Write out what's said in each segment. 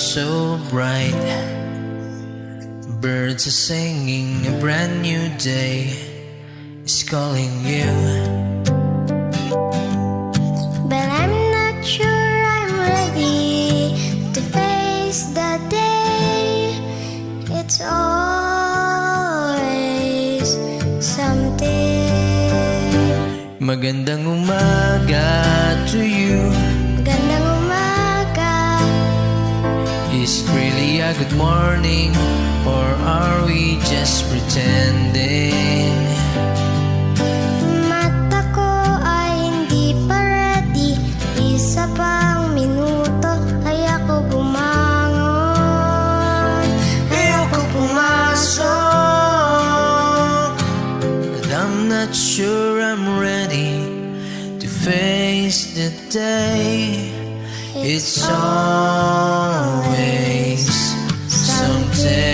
so bright. Birds are singing, a brand new day is calling you. But I'm not sure I'm ready to face the day. It's always something. Magandang umaga to you. Magandang umaga. Is it really a good morning, or are we just pretending? Mata ko ay hindi pa ready. Isa pang minuto ay ako bumangon. Ayoko pumasok, but I'm not sure I'm ready to face the day. It's always someday.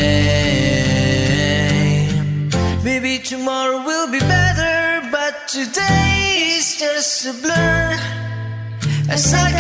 Maybe tomorrow will be better, but today is just a blur. As I